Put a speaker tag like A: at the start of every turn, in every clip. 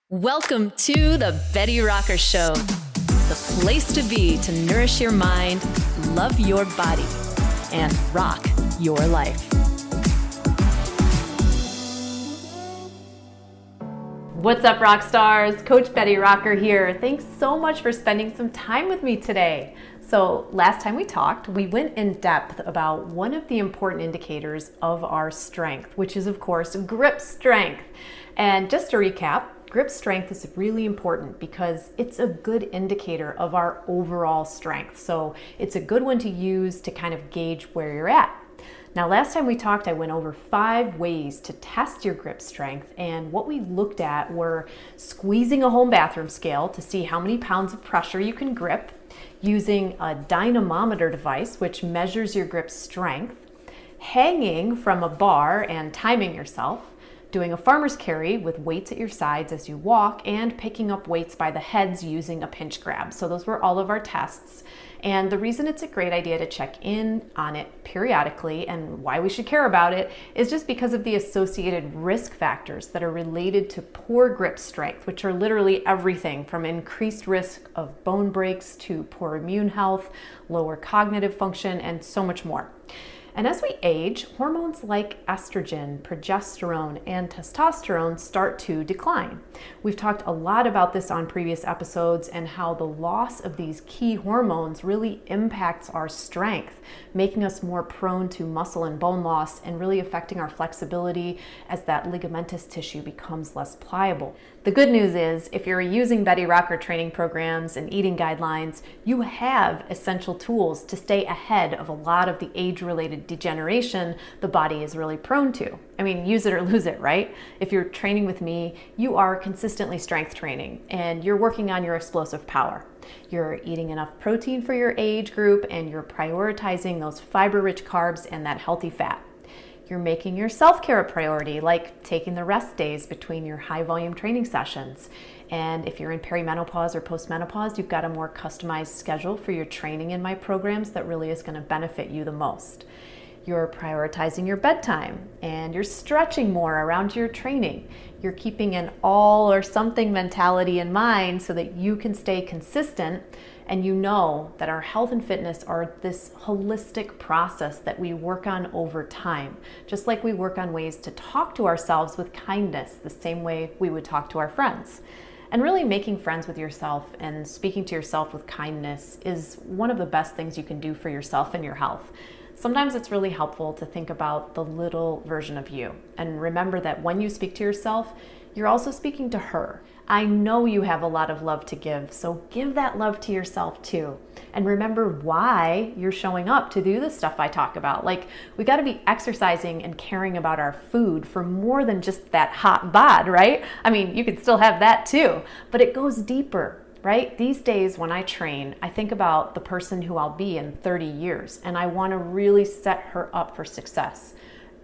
A: Welcome to the Betty Rocker Show, the place to be to nourish your mind, love your body, and rock your life. What's up, rock stars? Coach Betty Rocker here. Thanks so much for spending some time with me today. So last time we talked, we went in depth about one of the important indicators of our strength, which is of course grip strength. And just to recap, grip strength is really important because it's a good indicator of our overall strength. So it's a good one to use to kind of gauge where you're at. Now, last time we talked, I went over 5 ways to test your grip strength, and what we looked at were squeezing a home bathroom scale to see how many pounds of pressure you can grip, using a dynamometer device, which measures your grip strength, hanging from a bar and timing yourself, doing a farmer's carry with weights at your sides as you walk, and picking up weights by the heads using a pinch grab. So those were all of our tests. And the reason it's a great idea to check in on it periodically and why we should care about it is just because of the associated risk factors that are related to poor grip strength, which are literally everything from increased risk of bone breaks to poor immune health, lower cognitive function, and so much more. And as we age, hormones like estrogen, progesterone, and testosterone start to decline. We've talked a lot about this on previous episodes and how the loss of these key hormones really impacts our strength, making us more prone to muscle and bone loss and really affecting our flexibility as that ligamentous tissue becomes less pliable. The good news is, if you're using Betty Rocker training programs and eating guidelines, you have essential tools to stay ahead of a lot of the age-related degeneration the body is really prone to. I mean, use it or lose it, right? If you're training with me, you are consistently strength training and you're working on your explosive power. You're eating enough protein for your age group and you're prioritizing those fiber-rich carbs and that healthy fat. You're making your self-care a priority, like taking the rest days between your high-volume training sessions. And if you're in perimenopause or postmenopause, you've got a more customized schedule for your training in my programs that really is going to benefit you the most. You're prioritizing your bedtime and you're stretching more around your training. You're keeping an all or something mentality in mind so that you can stay consistent, and you know that our health and fitness are this holistic process that we work on over time, just like we work on ways to talk to ourselves with kindness, the same way we would talk to our friends. And really making friends with yourself and speaking to yourself with kindness is one of the best things you can do for yourself and your health. Sometimes it's really helpful to think about the little version of you and remember that when you speak to yourself, you're also speaking to her. I know you have a lot of love to give, so give that love to yourself too. And remember why you're showing up to do the stuff I talk about. Like, we got to be exercising and caring about our food for more than just that hot bod, right? I mean, you can still have that too, but it goes deeper. Right? These days when I train, I think about the person who I'll be in 30 years, and I want to really set her up for success.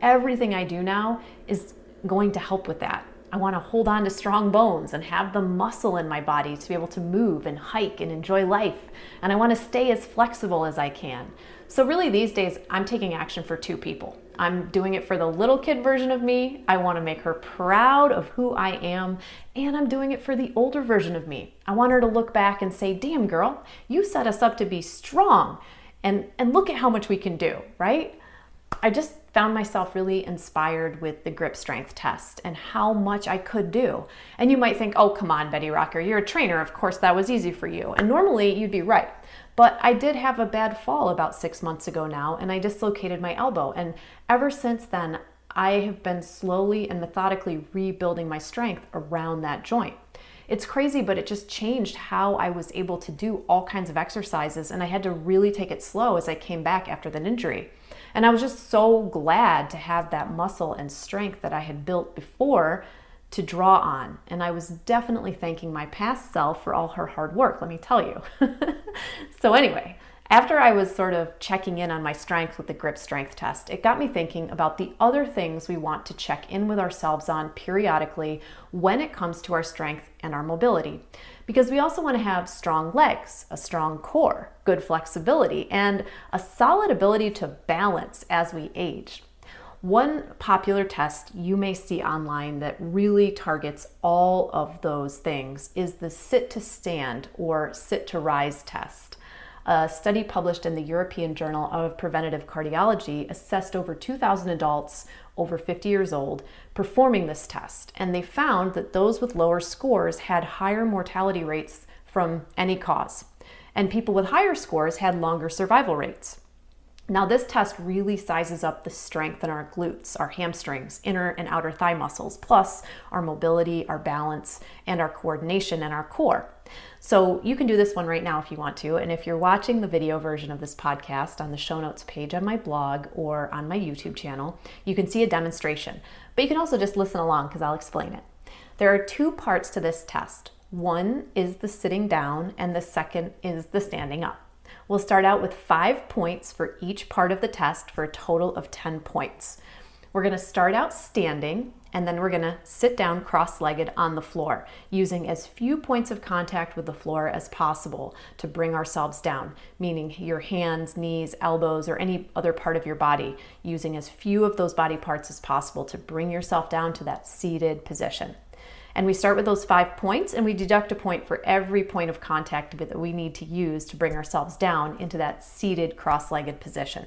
A: Everything I do now is going to help with that. I want to hold on to strong bones and have the muscle in my body to be able to move and hike and enjoy life. And I want to stay as flexible as I can. So really these days, I'm taking action for 2 people. I'm doing it for the little kid version of me. I want to make her proud of who I am. And I'm doing it for the older version of me. I want her to look back and say, damn girl, you set us up to be strong. And look at how much we can do, right? I just found myself really inspired with the grip strength test and how much I could do. And you might think, oh, come on, Betty Rocker, you're a trainer. Of course, that was easy for you. And normally you'd be right. But I did have a bad fall about 6 months ago now, and I dislocated my elbow. And ever since then, I have been slowly and methodically rebuilding my strength around that joint. It's crazy, but it just changed how I was able to do all kinds of exercises, and I had to really take it slow as I came back after that injury. And I was just so glad to have that muscle and strength that I had built before to draw on. And I was definitely thanking my past self for all her hard work, let me tell you. So anyway, after I was sort of checking in on my strength with the grip strength test, it got me thinking about the other things we want to check in with ourselves on periodically when it comes to our strength and our mobility. Because we also want to have strong legs, a strong core, good flexibility, and a solid ability to balance as we age. One popular test you may see online that really targets all of those things is the sit to stand or sit to rise test. A study published in the European Journal of Preventive Cardiology assessed over 2,000 adults over 50 years old performing this test, and they found that those with lower scores had higher mortality rates from any cause, and people with higher scores had longer survival rates. Now, this test really sizes up the strength in our glutes, our hamstrings, inner and outer thigh muscles, plus our mobility, our balance, and our coordination and our core. So you can do this one right now if you want to. And if you're watching the video version of this podcast on the show notes page on my blog or on my YouTube channel, you can see a demonstration. But you can also just listen along because I'll explain it. There are two parts to this test. One is the sitting down and the second is the standing up. We'll start out with 5 points for each part of the test for a total of 10 points. We're going to start out standing, and then we're going to sit down cross-legged on the floor, using as few points of contact with the floor as possible to bring ourselves down, meaning your hands, knees, elbows, or any other part of your body, using as few of those body parts as possible to bring yourself down to that seated position. And we start with those 5 points, and we deduct a point for every point of contact that we need to use to bring ourselves down into that seated cross-legged position.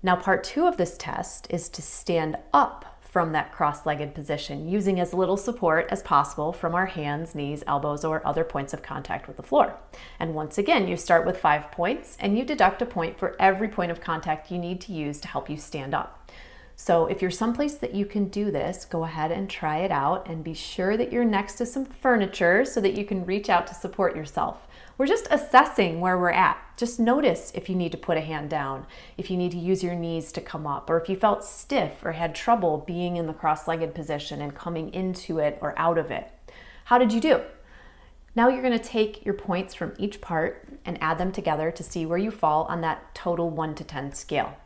A: Now, part 2 of this test is to stand up from that cross-legged position, using as little support as possible from our hands, knees, elbows, or other points of contact with the floor. And once again, you start with 5 points, and you deduct a point for every point of contact you need to use to help you stand up. So if you're someplace that you can do this, go ahead and try it out, and be sure that you're next to some furniture so that you can reach out to support yourself. We're just assessing where we're at. Just notice if you need to put a hand down, if you need to use your knees to come up, or if you felt stiff or had trouble being in the cross-legged position and coming into it or out of it. How did you do? Now you're going to take your points from each part and add them together to see where you fall on that total 1 to 10 scale.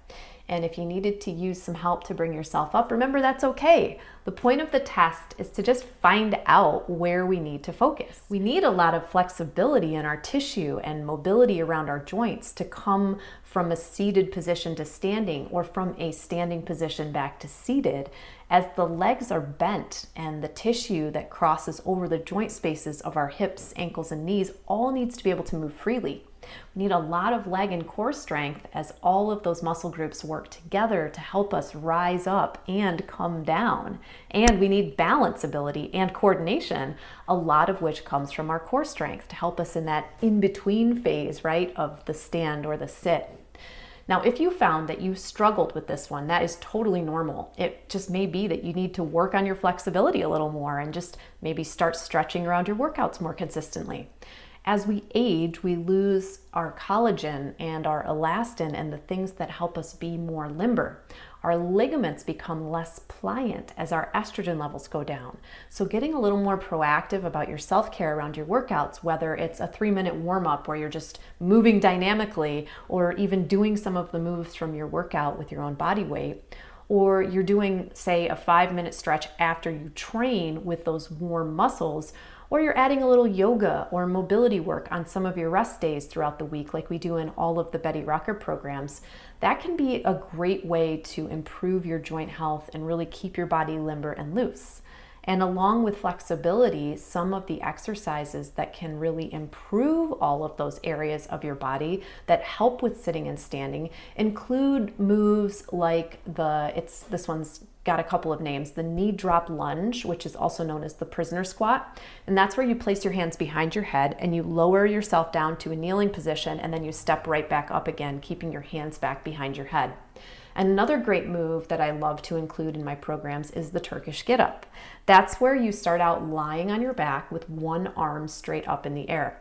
A: And if you needed to use some help to bring yourself up, remember that's okay. The point of the test is to just find out where we need to focus. We need a lot of flexibility in our tissue and mobility around our joints to come from a seated position to standing, or from a standing position back to seated, as the legs are bent and the tissue that crosses over the joint spaces of our hips, ankles, and knees all needs to be able to move freely. We need a lot of leg and core strength as all of those muscle groups work together to help us rise up and come down. And we need balance ability and coordination, a lot of which comes from our core strength to help us in that in-between phase, right, of the stand or the sit. Now, if you found that you struggled with this one, that is totally normal. It just may be that you need to work on your flexibility a little more and just maybe start stretching around your workouts more consistently. As we age, we lose our collagen and our elastin and the things that help us be more limber. Our ligaments become less pliant as our estrogen levels go down. So getting a little more proactive about your self-care around your workouts, whether it's a 3-minute warm-up where you're just moving dynamically, or even doing some of the moves from your workout with your own body weight, or you're doing, say, a 5-minute stretch after you train with those warm muscles, or you're adding a little yoga or mobility work on some of your rest days throughout the week, like we do in all of the Betty Rocker programs, that can be a great way to improve your joint health and really keep your body limber and loose. And along with flexibility, some of the exercises that can really improve all of those areas of your body that help with sitting and standing include moves like this one's got a couple of names, the knee drop lunge, which is also known as the prisoner squat. And that's where you place your hands behind your head and you lower yourself down to a kneeling position, and then you step right back up again, keeping your hands back behind your head. And another great move that I love to include in my programs is the Turkish get up. That's where you start out lying on your back with one arm straight up in the air.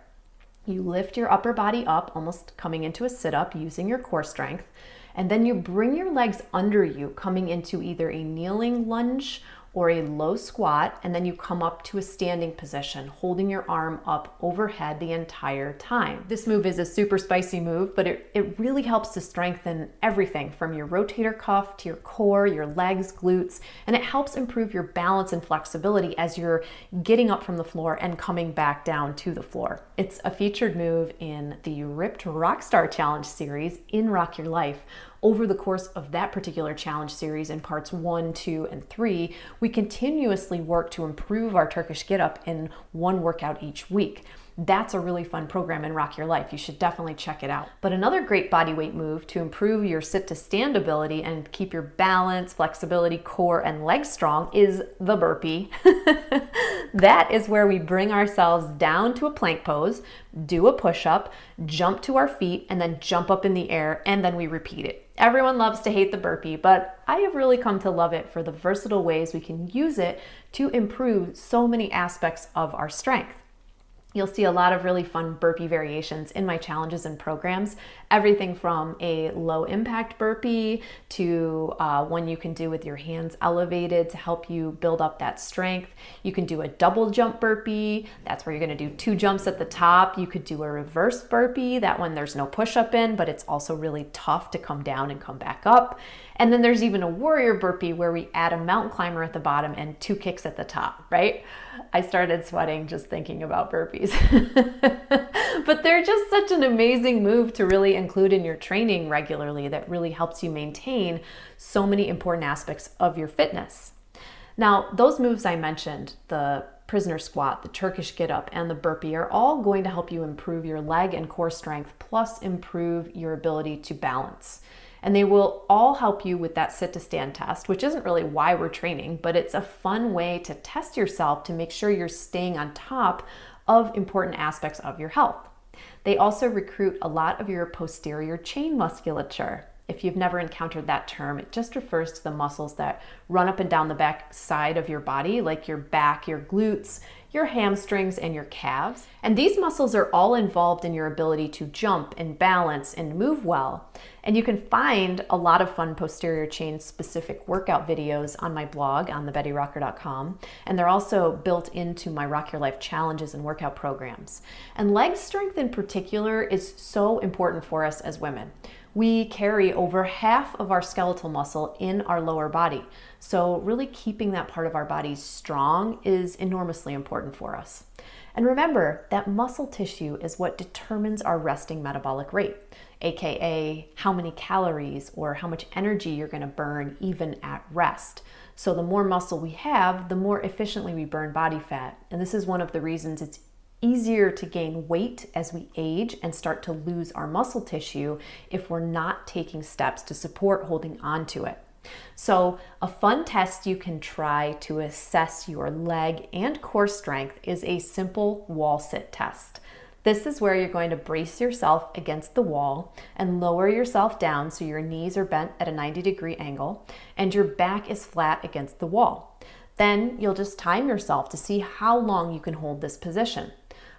A: You lift your upper body up, almost coming into a sit-up using your core strength, and then you bring your legs under you, coming into either a kneeling lunge or a low squat, and then you come up to a standing position, holding your arm up overhead the entire time. This move is a super spicy move, but it really helps to strengthen everything from your rotator cuff to your core, your legs, glutes, and it helps improve your balance and flexibility as you're getting up from the floor and coming back down to the floor. It's a featured move in the Ripped Rockstar Challenge series in Rock Your Life, over the course of that particular challenge series in parts 1, 2, and 3, we continuously work to improve our Turkish get up in one workout each week. That's a really fun program in Rock Your Life. You should definitely check it out. But another great body weight move to improve your sit to stand ability and keep your balance, flexibility, core, and legs strong is the burpee. That is where we bring ourselves down to a plank pose, do a push-up, jump to our feet, and then jump up in the air, and then we repeat it. Everyone loves to hate the burpee, but I have really come to love it for the versatile ways we can use it to improve so many aspects of our strength. You'll see a lot of really fun burpee variations in my challenges and programs. Everything from a low impact burpee to one you can do with your hands elevated to help you build up that strength. You can do a double jump burpee. That's where you're gonna do 2 jumps at the top. You could do a reverse burpee. That one there's no push up in, but it's also really tough to come down and come back up. And then there's even a warrior burpee where we add a mountain climber at the bottom and 2 kicks at the top, right? I started sweating just thinking about burpees. But they're just such an amazing move to really include in your training regularly that really helps you maintain so many important aspects of your fitness. Now, those moves I mentioned, the prisoner squat, the Turkish get up, and the burpee are all going to help you improve your leg and core strength, plus improve your ability to balance. And they will all help you with that sit to stand test, which isn't really why we're training, but it's a fun way to test yourself to make sure you're staying on top of important aspects of your health. They also recruit a lot of your posterior chain musculature. If you've never encountered that term, it just refers to the muscles that run up and down the back side of your body, like your back, your glutes, your hamstrings, and your calves. And these muscles are all involved in your ability to jump and balance and move well. And you can find a lot of fun posterior chain specific workout videos on my blog on thebettyrocker.com. And they're also built into my Rock Your Life challenges and workout programs. And leg strength in particular is so important for us as women. We carry over half of our skeletal muscle in our lower body. So really keeping that part of our body strong is enormously important for us. And remember that muscle tissue is what determines our resting metabolic rate, aka how many calories or how much energy you're going to burn even at rest. So the more muscle we have, the more efficiently we burn body fat. And this is one of the reasons it's easier to gain weight as we age and start to lose our muscle tissue if we're not taking steps to support holding on to it. So a fun test you can try to assess your leg and core strength is a simple wall sit test. This is where you're going to brace yourself against the wall and lower yourself down so your knees are bent at a 90-degree angle and your back is flat against the wall. Then you'll just time yourself to see how long you can hold this position.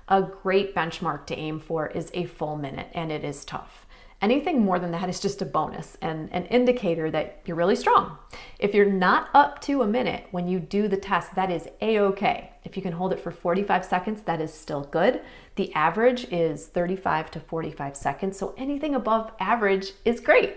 A: A great benchmark to aim for is a full minute, and it is tough. Anything more than that is just a bonus and an indicator that you're really strong. If you're not up to a minute when you do the test, that is a-okay. If you can hold it for 45 seconds, that is still good. The average is 35 to 45 seconds, so anything above average is great.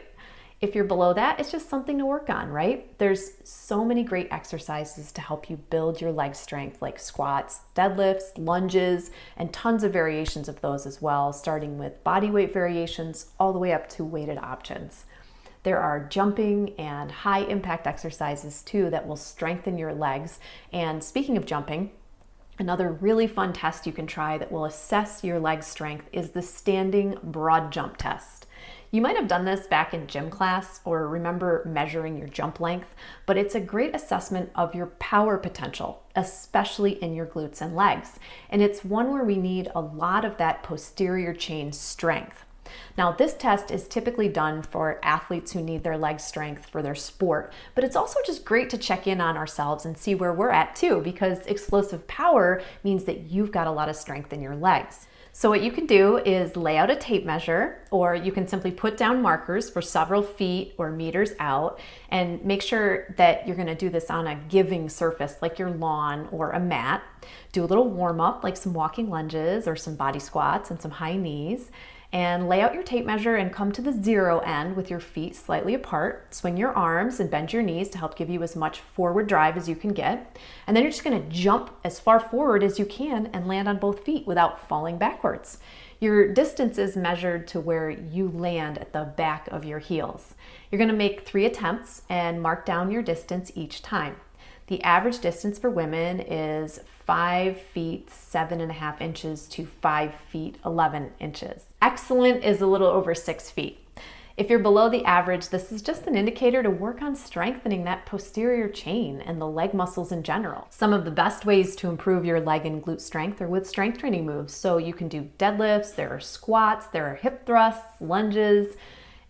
A: If you're below that, it's just something to work on, right? There's so many great exercises to help you build your leg strength, like squats, deadlifts, lunges, and tons of variations of those as well, starting with body weight variations all the way up to weighted options. There are jumping and high impact exercises too that will strengthen your legs. And speaking of jumping, another really fun test you can try that will assess your leg strength is the standing broad jump test. You might have done this back in gym class or remember measuring your jump length, but it's a great assessment of your power potential, especially in your glutes and legs. And it's one where we need a lot of that posterior chain strength. Now, this test is typically done for athletes who need their leg strength for their sport, but it's also just great to check in on ourselves and see where we're at too, because explosive power means that you've got a lot of strength in your legs. So what you can do is lay out a tape measure, or you can simply put down markers for several feet or meters out and make sure that you're gonna do this on a giving surface like your lawn or a mat. Do a little warm up like some walking lunges or some body squats and some high knees. And lay out your tape measure and come to the 0 end with your feet slightly apart. Swing your arms and bend your knees to help give you as much forward drive as you can get. And then you're just gonna jump as far forward as you can and land on both feet without falling backwards. Your distance is measured to where you land at the back of your heels. You're going to make 3 attempts and mark down your distance each time. The average distance for women is 5 feet 7.5 inches to 5 feet 11 inches. Excellent is a little over 6 feet. If you're below the average, this is just an indicator to work on strengthening that posterior chain and the leg muscles in general. Some of the best ways to improve your leg and glute strength are with strength training moves. So you can do deadlifts, there are squats, there are hip thrusts, lunges,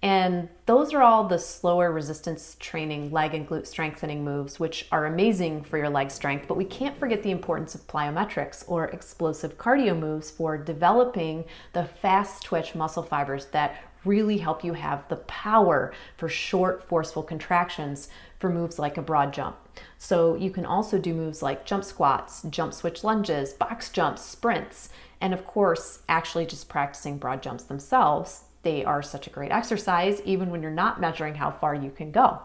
A: and those are all the slower resistance training leg and glute strengthening moves, which are amazing for your leg strength. But we can't forget the importance of plyometrics or explosive cardio moves for developing the fast twitch muscle fibers that really help you have the power for short, forceful contractions for moves like a broad jump. So you can also do moves like jump squats, jump switch lunges, box jumps, sprints, and of course, actually just practicing broad jumps themselves. They are such a great exercise, even when you're not measuring how far you can go.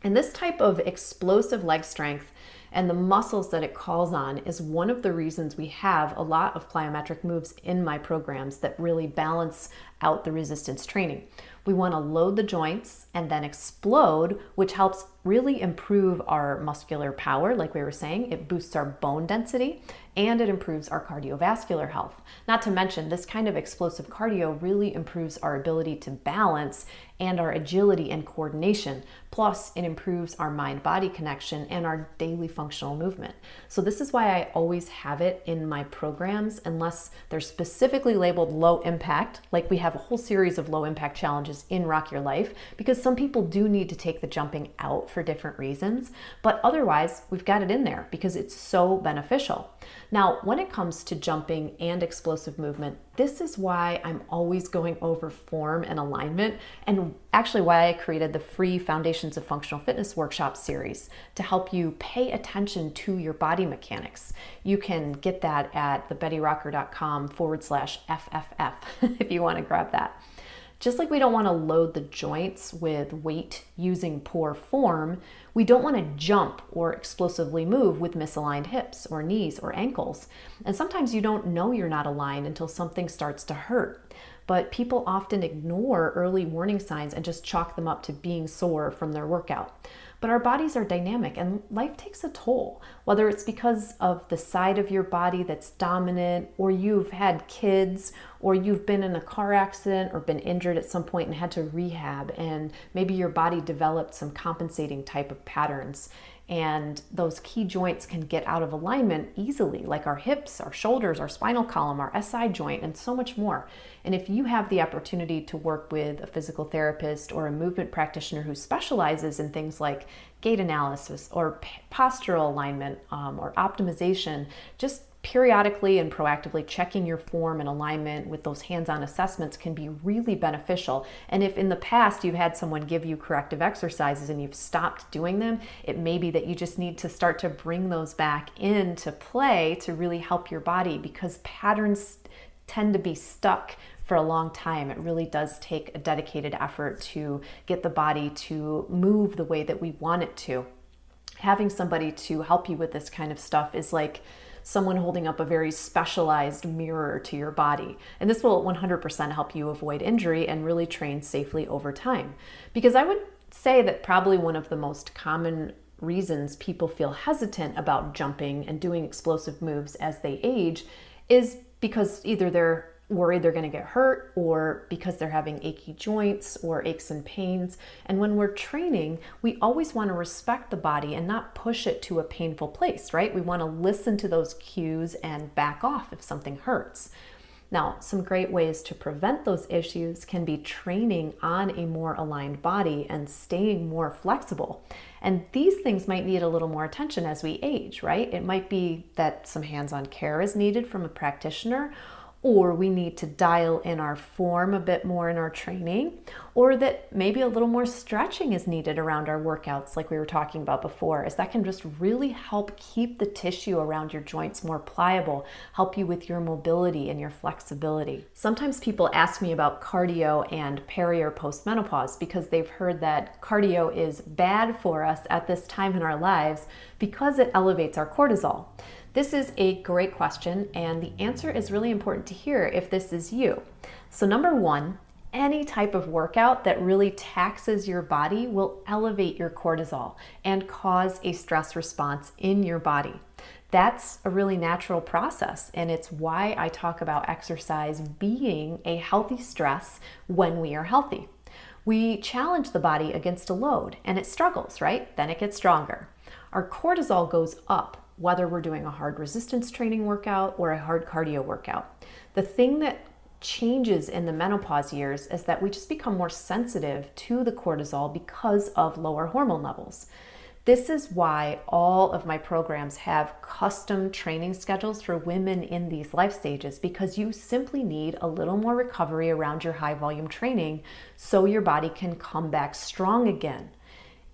A: And this type of explosive leg strength and the muscles that it calls on is one of the reasons we have a lot of plyometric moves in my programs that really balance out the resistance training. We want to load the joints and then explode, which helps really improve our muscular power. Like we were saying, it boosts our bone density and it improves our cardiovascular health. Not to mention, this kind of explosive cardio really improves our ability to balance and our agility and coordination. Plus, it improves our mind-body connection and our daily functional movement. So this is why I always have it in my programs, unless they're specifically labeled low impact, like we have a whole series of low impact challenges in Rock Your Life, because some people do need to take the jumping out for different reasons, but otherwise we've got it in there because it's so beneficial. Now, when it comes to jumping and explosive movement, this is why I'm always going over form and alignment, and actually why I created the free Foundations of Functional Fitness workshop series to help you pay attention to your body mechanics. You can get that at thebettyrocker.com/FFF if you want to grab that. Just like we don't want to load the joints with weight using poor form, we don't want to jump or explosively move with misaligned hips or knees or ankles. And sometimes you don't know you're not aligned until something starts to hurt. But people often ignore early warning signs and just chalk them up to being sore from their workout. But our bodies are dynamic and life takes a toll, whether it's because of the side of your body that's dominant, or you've had kids, or you've been in a car accident or been injured at some point and had to rehab, and maybe your body developed some compensating type of patterns. And those key joints can get out of alignment easily, like our hips, our shoulders, our spinal column, our SI joint, and so much more. And if you have the opportunity to work with a physical therapist or a movement practitioner who specializes in things like gait analysis or postural alignment or optimization, just periodically and proactively checking your form and alignment with those hands-on assessments can be really beneficial. And if in the past you've had someone give you corrective exercises and you've stopped doing them, it may be that you just need to start to bring those back into play to really help your body, because patterns tend to be stuck for a long time. It really does take a dedicated effort to get the body to move the way that we want it to. Having somebody to help you with this kind of stuff is like someone holding up a very specialized mirror to your body. And this will 100% help you avoid injury and really train safely over time. Because I would say that probably one of the most common reasons people feel hesitant about jumping and doing explosive moves as they age is because either they're worried they're going to get hurt, or because they're having achy joints or aches and pains. And when we're training, we always want to respect the body and not push it to a painful place, right? We want to listen to those cues and back off if something hurts. Now, some great ways to prevent those issues can be training on a more aligned body and staying more flexible. And these things might need a little more attention as we age, right? It might be that some hands-on care is needed from a practitioner, or we need to dial in our form a bit more in our training, or that maybe a little more stretching is needed around our workouts like we were talking about before, as that can just really help keep the tissue around your joints more pliable, help you with your mobility and your flexibility. Sometimes people ask me about cardio and peri or post-menopause because they've heard that cardio is bad for us at this time in our lives because it elevates our cortisol. This is a great question, and the answer is really important to hear if this is you. So number one, any type of workout that really taxes your body will elevate your cortisol and cause a stress response in your body. That's a really natural process, and it's why I talk about exercise being a healthy stress when we are healthy. We challenge the body against a load and it struggles, right? Then it gets stronger. Our cortisol goes up, whether we're doing a hard resistance training workout or a hard cardio workout. The thing that changes in the menopause years is that we just become more sensitive to the cortisol because of lower hormone levels. This is why all of my programs have custom training schedules for women in these life stages, because you simply need a little more recovery around your high volume training so your body can come back strong again.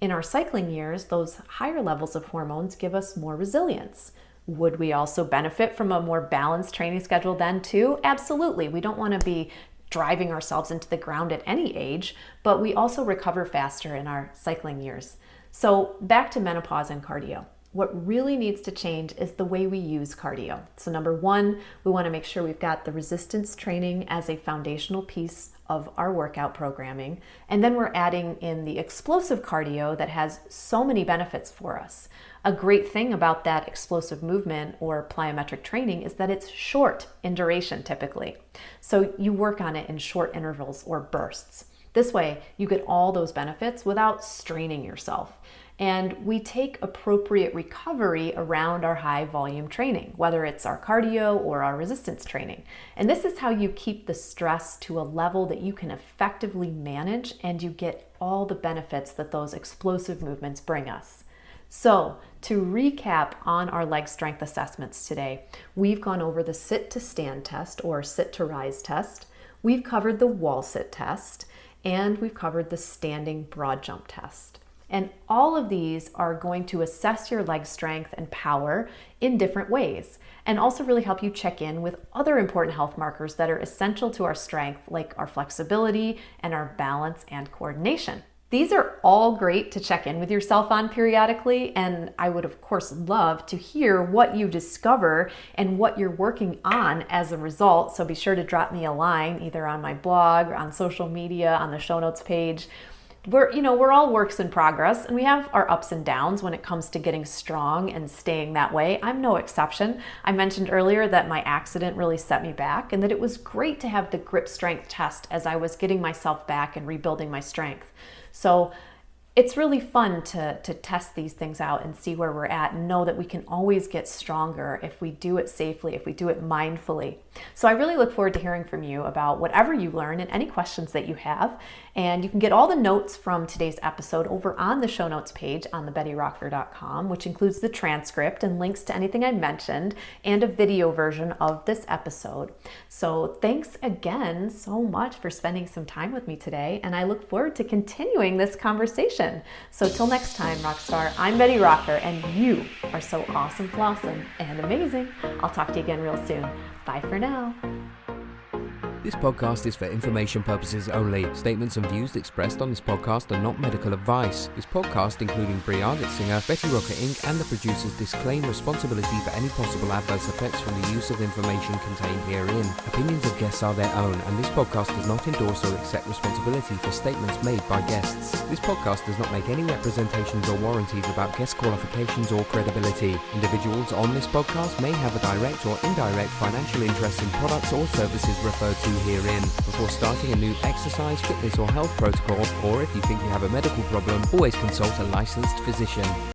A: In our cycling years, those higher levels of hormones give us more resilience. Would we also benefit from a more balanced training schedule then too? Absolutely. We don't want to be driving ourselves into the ground at any age, but we also recover faster in our cycling years. So back to menopause and cardio. What really needs to change is the way we use cardio. So number one, we want to make sure we've got the resistance training as a foundational piece of our workout programming. And then we're adding in the explosive cardio that has so many benefits for us. A great thing about that explosive movement or plyometric training is that it's short in duration typically. So you work on it in short intervals or bursts. This way, you get all those benefits without straining yourself. And we take appropriate recovery around our high volume training, whether it's our cardio or our resistance training. And this is how you keep the stress to a level that you can effectively manage and you get all the benefits that those explosive movements bring us. So, to recap on our leg strength assessments today, we've gone over the sit to stand test or sit to rise test. We've covered the wall sit test. And we've covered the standing broad jump test. And all of these are going to assess your leg strength and power in different ways, and also really help you check in with other important health markers that are essential to our strength, like our flexibility and our balance and coordination. These are all great to check in with yourself on periodically, and I would of course love to hear what you discover and what you're working on as a result. So be sure to drop me a line either on my blog or on social media, on the show notes page. We're all works in progress, and we have our ups and downs when it comes to getting strong and staying that way. I'm no exception. I mentioned earlier that my accident really set me back and that it was great to have the grip strength test as I was getting myself back and rebuilding my strength. So it's really fun to test these things out and see where we're at and know that we can always get stronger if we do it safely, if we do it mindfully. So I really look forward to hearing from you about whatever you learn and any questions that you have. And you can get all the notes from today's episode over on the show notes page on thebettyrocker.com, which includes the transcript and links to anything I mentioned and a video version of this episode. So thanks again so much for spending some time with me today, and I look forward to continuing this conversation. So till next time, Rockstar, I'm Betty Rocker, and you are so awesome, flawsome, and amazing. I'll talk to you again real soon. Bye for now.
B: This podcast is for information purposes only. Statements and views expressed on this podcast are not medical advice. This podcast, including Brie Singer, Betty Rocker Inc., and the producers disclaim responsibility for any possible adverse effects from the use of information contained herein. Opinions of guests are their own, and this podcast does not endorse or accept responsibility for statements made by guests. This podcast does not make any representations or warranties about guest qualifications or credibility. Individuals on this podcast may have a direct or indirect financial interest in products or services referred to herein. Before starting a new exercise, fitness or health protocol, or if you think you have a medical problem, always consult a licensed physician.